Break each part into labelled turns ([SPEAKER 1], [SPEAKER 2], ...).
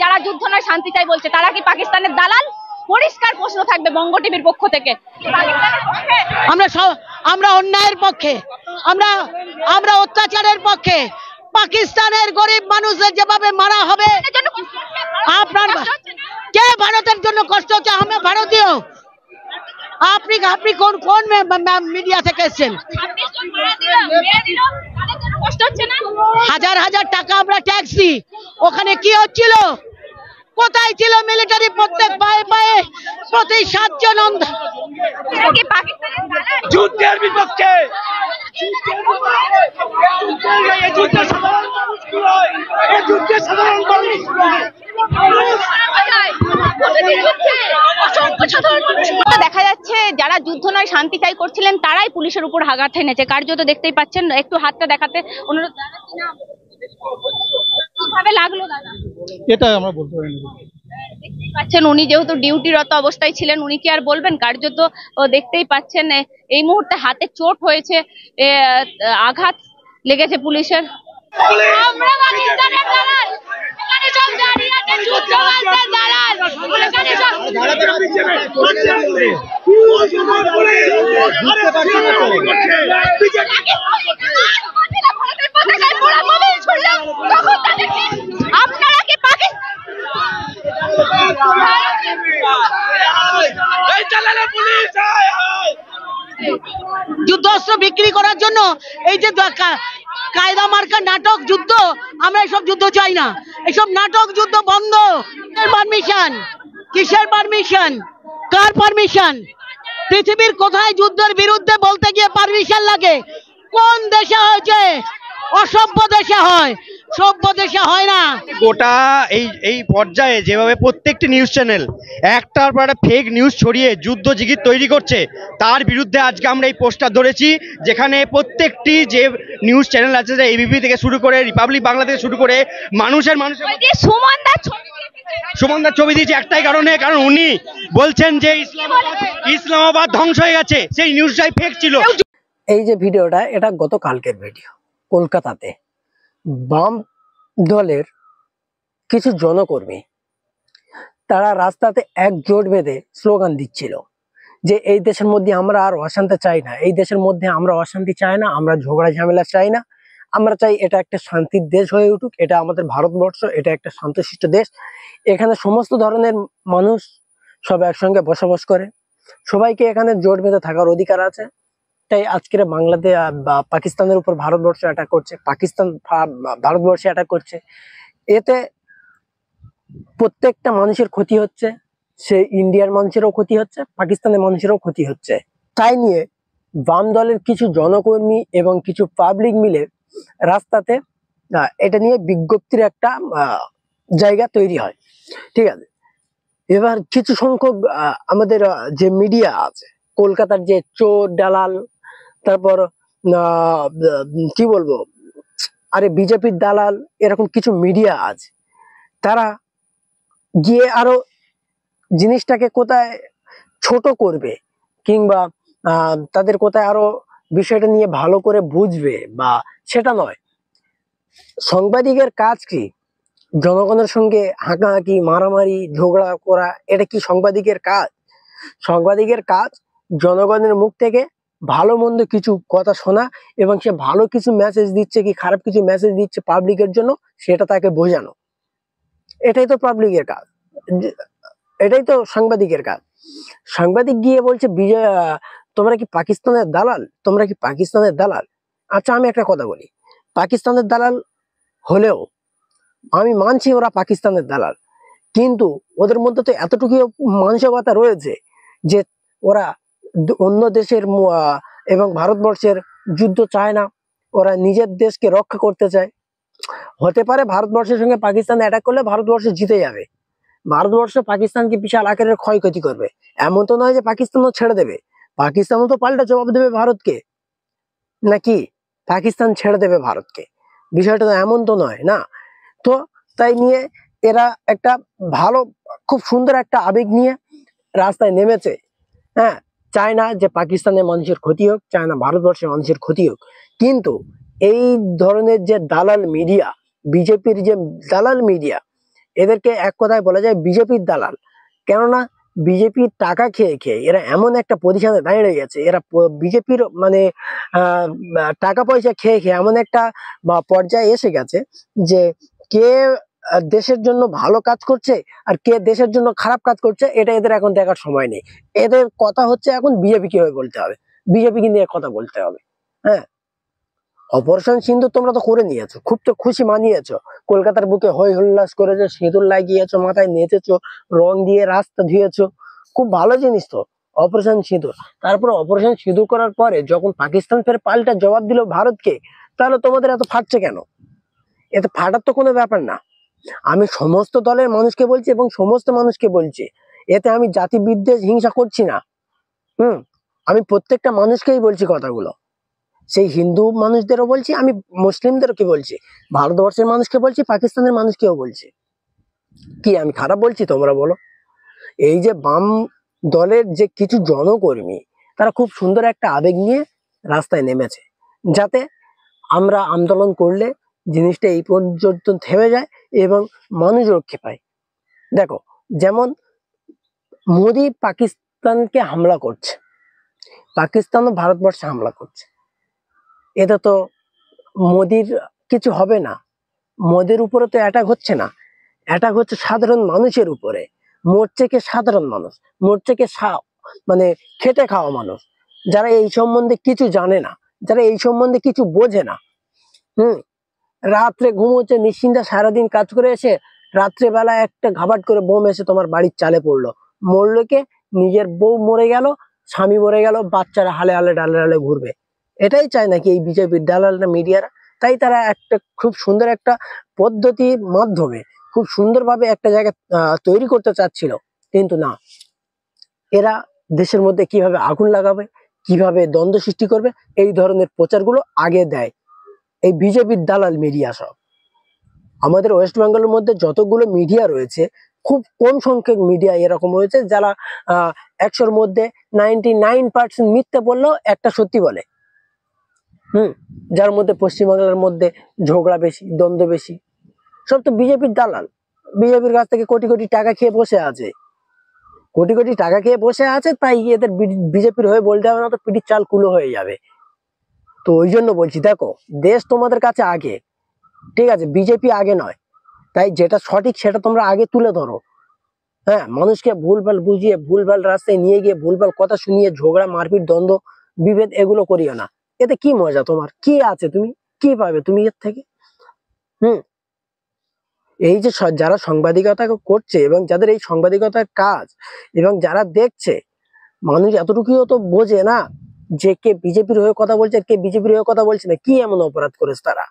[SPEAKER 1] যারা যুদ্ধ নয় শান্তি চাই বলছে তারা কি পাকিস্তানের দালাল? পরিষ্কার প্রশ্ন থাকবে বঙ্গ টিভির পক্ষ থেকে।
[SPEAKER 2] আমরা অন্যায়ের পক্ষে, আমরা অত্যাচারের পক্ষে। পাকিস্তানের গরিব মানুষদের যেভাবে মারা হবে, আপনার কে ভারতের জন্য কষ্ট হচ্ছে? আমরা ভারতীয়। আপনি কোন মিডিয়া থেকে এসেছেন? হাজার হাজার টাকা আমরা ট্যাক্স দিই, ওখানে কি হচ্ছিল? কোথায় ছিল মিলিটারি? প্রত্যেক পায়ে পায়ে প্রতি 7 জন
[SPEAKER 3] যুদ্ধের বিপক্ষে।
[SPEAKER 1] দেখা যাচ্ছে যারা যুদ্ধ নয় শান্তি চাই করছিলেন তারাই পুলিশের উপর আঘাত এনেছে। কার্যত দেখতেই পাচ্ছেন, একটু হাতটা দেখাতে অনুরোধ। কিভাবে লাগলো দাদা?
[SPEAKER 4] এটা আমরা বলতে পারি না।
[SPEAKER 1] দেখতেই পাচ্ছেন উনি যেহেতু ডিউটিরত অবস্থায় ছিলেন, উনি কি আর বলবেন? কার্যত দেখতেই পাচ্ছেন এই মুহূর্তে হাতে চোট হয়েছে, আঘাত লেগেছে পুলিশের। আমরা পাকিস্তানের দালাল, এখানে সব দাঁড়িয়ে আছে যুদ্ধবাজদের দালাল, এখানে সব আপনারা কি
[SPEAKER 2] যুদ্ধাস্ত্র বিক্রি করার জন্য এই যে কায়দা মার্কা নাটক যুদ্ধ, আমরা এসব যুদ্ধ চাই না। এসব নাটক যুদ্ধ বন্ধ। পারমিশন কিসের? পারমিশন কার পারমিশন? পৃথিবীর কোথায় যুদ্ধের বিরুদ্ধে বলতে গিয়ে পারমিশন লাগে? কোন দেশে হয়েছে? অসভ্য দেশে হয়, সভ্য দেশে হয় না।
[SPEAKER 5] গোটা এই পর্যায়ে যেভাবে প্রত্যেকটি নিউজ চ্যানেল একটার পর একটা ফেক নিউজ ছড়িয়ে যুদ্ধ জিগির তৈরি করছে, তার বিরুদ্ধে আজকে আমরা এই পোস্টার ধরেছি, যেখানে প্রত্যেকটি যে নিউজ চ্যানেল আছে, যে এবিপি থেকে শুরু করে রিপাবলিক বাংলা থেকে শুরু করে মানুষের সুমনদার ছবি দিয়েছে একটাই কারণে, কারণ উনি বলছেন যে ইসলামাবাদ ধ্বংস হয়ে গেছে, সেই নিউজটাই ফেক ছিল।
[SPEAKER 6] এই যে ভিডিওটা, এটা গতকালকের ভিডিও। কলকাতাতে বাম দলের কিছু জনকর্মী তারা রাস্তাতে একজোট বেঁধে স্লোগান দিচ্ছিল যে এই দেশের মধ্যে আমরা আর অশান্তি চাই না, এই দেশের মধ্যে আমরা অশান্তি চাই না, আমরা ঝগড়া ঝামেলা চাই না, আমরা চাই এটা একটা শান্তির দেশ হয়ে উঠুক, এটা আমাদের ভারতবর্ষ, এটা একটা শান্তশিষ্ট দেশ, এখানে সমস্ত ধরনের মানুষ সব একসঙ্গে বসবাস করে, সবাইকে এখানে জোট বেঁধে থাকার অধিকার আছে। তাই আজকের বাংলাদেশ বা পাকিস্তানের উপর ভারতবর্ষ অ্যাটাক করছে, পাকিস্তান ভারতবর্ষে অ্যাটাক করছে, এতে প্রত্যেকটা মানুষের ক্ষতি হচ্ছে, সে ইন্ডিয়ার মানুষেরও ক্ষতি হচ্ছে, পাকিস্তানের মানুষেরও ক্ষতি হচ্ছে। তাই নিয়ে বাম দলের কিছু জনকর্মী এবং কিছু পাবলিক মিলে রাস্তাতে এটা নিয়ে বিজ্ঞপ্তির একটা জায়গা তৈরি হয়, ঠিক আছে। এবার কিছু সংখ্যক আমাদের যে মিডিয়া আছে, কলকাতার যে চোর দালাল, তারপর কি বলবো, আরে বিজেপির দালাল, এরকম কিছু মিডিয়া আছে, তারা গিয়ে আরো জিনিসটাকে কোথায় ছোট করবে, কিংবা তাদের কোথায় আরো বিষয়টা নিয়ে ভালো করে বুঝবে, বা সেটা নয়। সাংবাদিকের কাজ কি? জনগণের সঙ্গে হাঁকাহাঁকি, মারামারি, ঝগড়া করা, এটা কি সাংবাদিকের কাজ? সাংবাদিকের কাজ জনগণের মুখ থেকে ভালো মন্দ কিছু কথা শোনা, এবং সে ভালো কিছু মেসেজ দিচ্ছে কি খারাপ কিছু মেসেজ দিচ্ছে পাবলিকের জন্য, সেটা তাকে বোঝানো। এটাই তো পাবলিকের কাজ, এটাই তো সাংবাদিকের কাজ। সাংবাদিক গিয়ে বলছে তোমরা কি পাকিস্তানের দালাল, তোমরা কি পাকিস্তানের দালাল। আচ্ছা, আমি একটা কথা বলি, পাকিস্তানের দালাল হলেও আমি মানছি ওরা পাকিস্তানের দালাল, কিন্তু ওদের মধ্যে তো এতটুকু মানসিকতা রয়েছে যে ওরা অন্য দেশের এবং ভারতবর্ষের যুদ্ধ চায় না, ওরা নিজের দেশকে রক্ষা করতে চায়। হতে পারে ভারতবর্ষের সঙ্গে পাকিস্তান অ্যাটাক করলে ভারতবর্ষ জিতে যাবে, ভারতবর্ষ পাকিস্তানকে বিশাল আকারের ক্ষয়ক্ষতি করবে, এমন তো নয় যে পাকিস্তানও ছেড়ে দেবে। পাকিস্তানও তো পাল্টা জবাব দেবে ভারতকে, নাকি পাকিস্তান ছেড়ে দেবে ভারতকে? বিষয়টা তো এমন তো নয় না। তো তাই নিয়ে এরা একটা ভালো, খুব সুন্দর একটা আবেগ নিয়ে রাস্তায় নেমেছে। হ্যাঁ, চায় না যে পাকিস্তানের মানুষের ক্ষতি হোক, চায় না ভারতবর্ষের মানুষের ক্ষতি হোক, কিন্তু এই ধরনের যে দালাল মিডিয়া, বিজেপির যে দালাল মিডিয়া, এদেরকে এক কথায় বলা যায় বিজেপির দালাল। কেননা বিজেপির টাকা খেয়ে খেয়ে এরা এমন একটা পজিশনে দাঁড়িয়ে গেছে, এরা বিজেপির মানে আহ টাকা পয়সা খেয়ে খেয়ে এমন একটা পর্যায়ে এসে গেছে যে কে দেশের জন্য ভালো কাজ করছে আর কে দেশের জন্য খারাপ কাজ করছে এটা এদের এখন দেখার সময় নেই। এদের কথা হচ্ছে এখন বিজেপি কিভাবে বলতে হবে, বিজেপিকে নিয়ে কথা বলতে হবে। হ্যাঁ, অপারেশন সিন্ধু তোমরা তো করে নিয়েছো, খুব তো খুশি মানিয়েছো, কলকাতার বুকে হই হুল্লাস করেছো, সিঁদুর লাগিয়েছো, মাথায় নেচেছো, রং দিয়ে রাস্তা ধুয়েছো, খুব ভালো জিনিস তো অপারেশন সিঁদুর। তারপরে অপারেশন সিঁদুর করার পরে যখন পাকিস্তান ফের পাল্টা জবাব দিল ভারতকে, তাহলে তোমাদের এত ফাটছে কেন? এত ফাটার তো কোনো ব্যাপার না। আমি সমস্ত দলের মানুষকে বলছি এবং সমস্ত মানুষকে বলছি, এতে আমি জাতি বিদ্বেষ হিংসা করছি না। আমি প্রত্যেকটা মানুষকেই বলছি কথাগুলো, সেই হিন্দু মানুষদেরও বলছি, আমি মুসলিমদেরকে বলছি, ভারতবর্ষের মানুষকে বলছি, পাকিস্তানের মানুষকেও বলছি। কি আমি খারাপ বলছি তোমরা বলো? এই যে বাম দলের যে কিছু জনকর্মী তারা খুব সুন্দর একটা আবেগ নিয়ে রাস্তায় নেমেছে, যাতে আমরা আন্দোলন করলে জিনিসটা এই পর্যন্ত থেমে যায় এবং মানুষ রক্ষে পায়। দেখো, যেমন মোদি পাকিস্তানকে হামলা করছে, পাকিস্তানও ভারতবর্ষে হামলা করছে, এটা তো মোদির কিছু হবে না। মোদির উপরে তো অ্যাটাক হচ্ছে না, অ্যাটাক হচ্ছে সাধারণ মানুষের উপরে। মরছে কে? সাধারণ মানুষ, মরছে কে? মানে খেটে খাওয়া মানুষ, যারা এই সম্বন্ধে কিছু জানে না, যারা এই সম্বন্ধে কিছু বোঝে না। রাত্রে ঘুমোচ্ছে নিশ্চিন্তা, সারাদিন কাজ করে এসে রাত্রে বেলা একটা ঘাবাট করে বোম এসে তোমার বাড়ির চালে পড়লো, মরলো কে? নিজের বউ মরে গেল, স্বামী মরে গেল, বাচ্চারা হালে হালে ডালে ডালে ঘুরবে। এটাই চায় নাকি এই বিজেপির দালালরা, মিডিয়ারা? তাই তারা একটা খুব সুন্দর একটা পদ্ধতির মাধ্যমে খুব সুন্দরভাবে একটা জায়গা তৈরি করতে চাচ্ছিল, কিন্তু না, এরা দেশের মধ্যে কিভাবে আগুন লাগাবে, কিভাবে দ্বন্দ্ব সৃষ্টি করবে, এই ধরনের প্রচারগুলো আগে দেয় এই বিজেপির দালাল মিডিয়া সব। আমাদের ওয়েস্ট বেঙ্গলের মধ্যে যতগুলো মিডিয়া রয়েছে, খুব কম সংখ্যক মিডিয়া এরকম রয়েছে যারা 100-র মধ্যে 99% মিথ্যে বললেও একটা সত্যি বলে। যার মধ্যে পশ্চিমবাংলার মধ্যে ঝগড়া বেশি, দ্বন্দ্ব বেশি, সব তো বিজেপির দালাল। বিজেপির কাছ থেকে কোটি কোটি টাকা খেয়ে বসে আছে, কোটি কোটি টাকা খেয়ে বসে আছে, তাই এদের বিজেপির হয়ে বলতে হবে না তো পিটির চাল কুলো হয়ে যাবে। তো ওই জন্য বলছি, দেখো, দেশ তোমাদের কাছে আগে, ঠিক আছে, বিজেপি আগে নয়, তাই যেটা সঠিক সেটা তোমরা আগে তুলে ধরো। হ্যাঁ, মানুষকে ভুলভাল বুঝিয়ে, ভুলভাল রাস্তায় নিয়ে গিয়ে, ভুলভাল কথা শুনিয়ে ঝগড়া, মারপিট, দ্বন্দ্ব, বিভেদ এগুলো করিও না। এতে কি মজা? তোমার কি আছে? তুমি কি পাবে তুমি এর থেকে? এই যে যারা সাংবাদিকতা করছে এবং যাদের এই সাংবাদিকতার কাজ এবং যারা দেখছে, মানুষ এতটুকুও তো বোঝে না যে কে বিজেপির হয়ে কথা বলছে আর কে বিজেপির হয়ে কথা বলছে না। কি এমন অপরাধ করেছে তারা?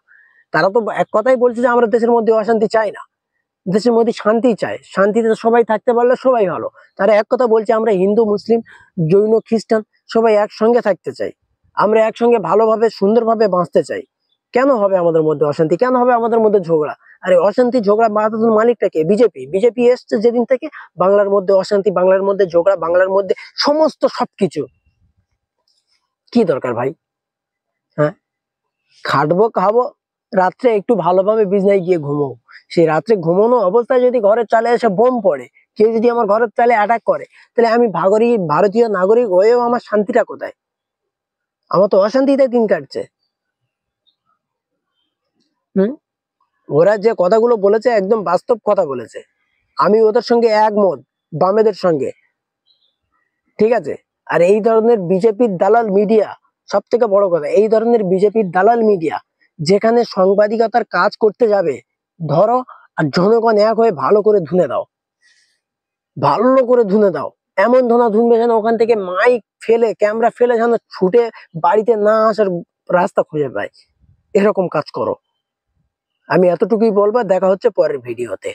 [SPEAKER 6] তারা তো এক কথাই বলছে যে আমরা দেশের মধ্যে অশান্তি চাই না, দেশের মধ্যে শান্তি চাই, শান্তিতে সবাই থাকতে পারলে সবাই ভালো। তারা এক কথা বলছে আমরা হিন্দু, মুসলিম, জৈন, খ্রিস্টান সবাই একসঙ্গে থাকতে চাই, আমরা একসঙ্গে ভালোভাবে সুন্দরভাবে বাঁচতে চাই। কেন হবে আমাদের মধ্যে অশান্তি? কেন হবে আমাদের মধ্যে ঝগড়া? আরে অশান্তি ঝগড়া বাঁধানোর মালিকটা কে? বিজেপি। বিজেপি এসছে যেদিন থেকে বাংলার মধ্যে অশান্তি, বাংলার মধ্যে ঝগড়া, বাংলার মধ্যে সমস্ত সবকিছু। কি দরকার ভাই? হ্যাঁ, খাটবো, খাবো, রাত্রে একটু ভালোভাবে বিছনায় গিয়ে ঘুমো। সেই রাত্রে ঘুমানো অবস্থায় যদি ঘরের চালে এসে বোম পড়ে, কেউ যদি আমার ঘরের চালে অ্যাটাক করে, তাহলে আমি ভারতীয় নাগরিক হয়েও আমার শান্তিটা কোথায়? আমার তো অশান্তিতে দিন কাটছে। ওরা যে কথাগুলো বলেছে একদম বাস্তব কথা বলেছে, আমি ওদের সঙ্গে একমত, বামেদের সঙ্গে, ঠিক আছে। আর এই ধরনের বিজেপির দালাল মিডিয়া, সব থেকে বড় কথা, এই ধরনের বিজেপির দালাল মিডিয়া যেখানে সাংবাদিকতার কাজ করতে যাবে, ধরো আর জনগণ এক হয়ে ভালো করে ধুনে দাও, ভালো করে ধুনে দাও, এমন ধোনা ধুনবে যেন ওখান থেকে মাইক ফেলে, ক্যামেরা ফেলে যেন ছুটে বাড়িতে না আসার রাস্তা খুঁজে পায়। এরকম কাজ করো। আমি এতটুকুই বলবো। দেখা হচ্ছে পরের ভিডিওতে।